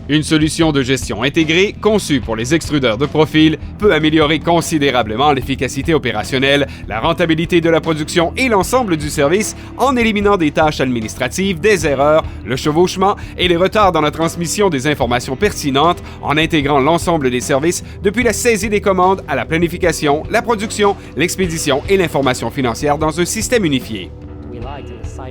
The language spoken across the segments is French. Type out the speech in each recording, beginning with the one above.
Une solution de gestion intégrée, conçue pour les extrudeurs de profil, peut améliorer considérablement l'efficacité opérationnelle, la rentabilité de la production et l'ensemble du service en éliminant des tâches administratives, des erreurs, le chevauchement et les retards dans la transmission des informations pertinentes en intégrant l'ensemble des services depuis la saisie des commandes à la planification, la production, l'expédition et l'information financière dans un système unifié.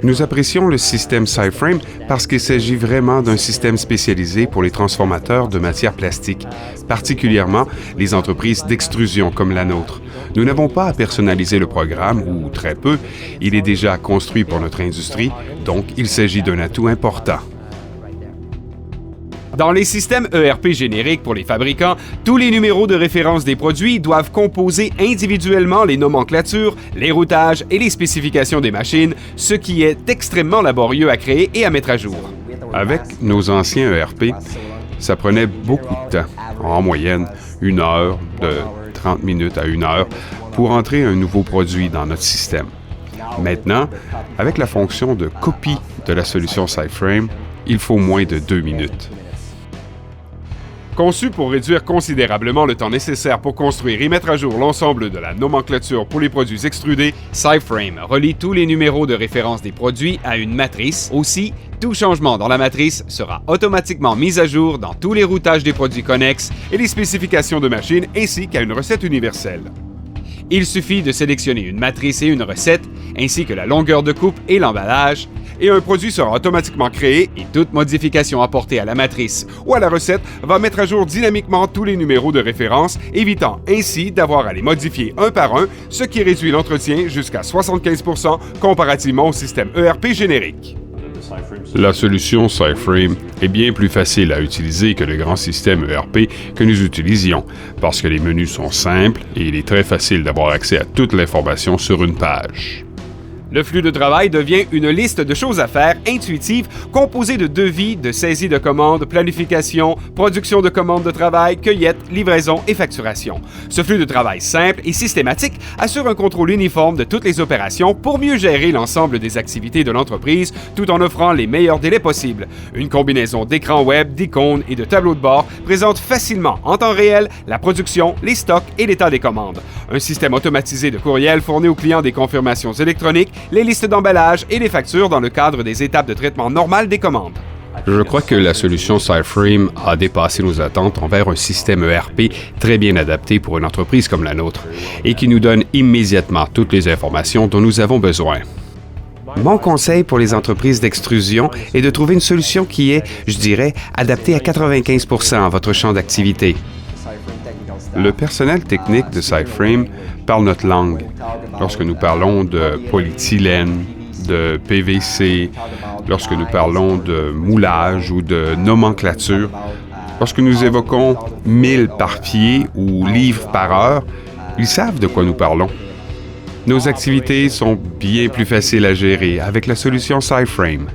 Nous apprécions le système SiFrame parce qu'il s'agit vraiment d'un système spécialisé pour les transformateurs de matières plastiques, particulièrement les entreprises d'extrusion comme la nôtre. Nous n'avons pas à personnaliser le programme, ou très peu. Il est déjà construit pour notre industrie, donc il s'agit d'un atout important. Dans les systèmes ERP génériques pour les fabricants, tous les numéros de référence des produits doivent composer individuellement les nomenclatures, les routages et les spécifications des machines, ce qui est extrêmement laborieux à créer et à mettre à jour. Avec nos anciens ERP, ça prenait beaucoup de temps, en moyenne 1 heure, de 30 minutes à 1 heure, pour entrer un nouveau produit dans notre système. Maintenant, avec la fonction de copie de la solution SiFrame, il faut moins de 2 minutes. Conçu pour réduire considérablement le temps nécessaire pour construire et mettre à jour l'ensemble de la nomenclature pour les produits extrudés, SiFrame relie tous les numéros de référence des produits à une matrice. Aussi, tout changement dans la matrice sera automatiquement mis à jour dans tous les routages des produits connexes et les spécifications de machines ainsi qu'à une recette universelle. Il suffit de sélectionner une matrice et une recette, ainsi que la longueur de coupe et l'emballage, et un produit sera automatiquement créé et toute modification apportée à la matrice ou à la recette va mettre à jour dynamiquement tous les numéros de référence, évitant ainsi d'avoir à les modifier un par un, ce qui réduit l'entretien jusqu'à 75% comparativement au système ERP générique. La solution SiFrame est bien plus facile à utiliser que le grand système ERP que nous utilisions, parce que les menus sont simples et il est très facile d'avoir accès à toute l'information sur une page. Le flux de travail devient une liste de choses à faire intuitive composée de devis, de saisie de commandes, planification, production de commandes de travail, cueillette, livraison et facturation. Ce flux de travail simple et systématique assure un contrôle uniforme de toutes les opérations pour mieux gérer l'ensemble des activités de l'entreprise tout en offrant les meilleurs délais possibles. Une combinaison d'écrans web, d'icônes et de tableaux de bord présente facilement en temps réel la production, les stocks et l'état des commandes. Un système automatisé de courriel fournit aux clients des confirmations électroniques, les listes d'emballage et les factures dans le cadre des étapes de traitement normal des commandes. Je crois que la solution SiFrame a dépassé nos attentes envers un système ERP très bien adapté pour une entreprise comme la nôtre et qui nous donne immédiatement toutes les informations dont nous avons besoin. Mon conseil pour les entreprises d'extrusion est de trouver une solution qui est, je dirais, adaptée à 95% à votre champ d'activité. Le personnel technique de SiFrame parle notre langue. Lorsque nous parlons de polyéthylène, de PVC, lorsque nous parlons de moulage ou de nomenclature, lorsque nous évoquons 1000 par pied ou livres par heure, ils savent de quoi nous parlons. Nos activités sont bien plus faciles à gérer avec la solution SiFrame.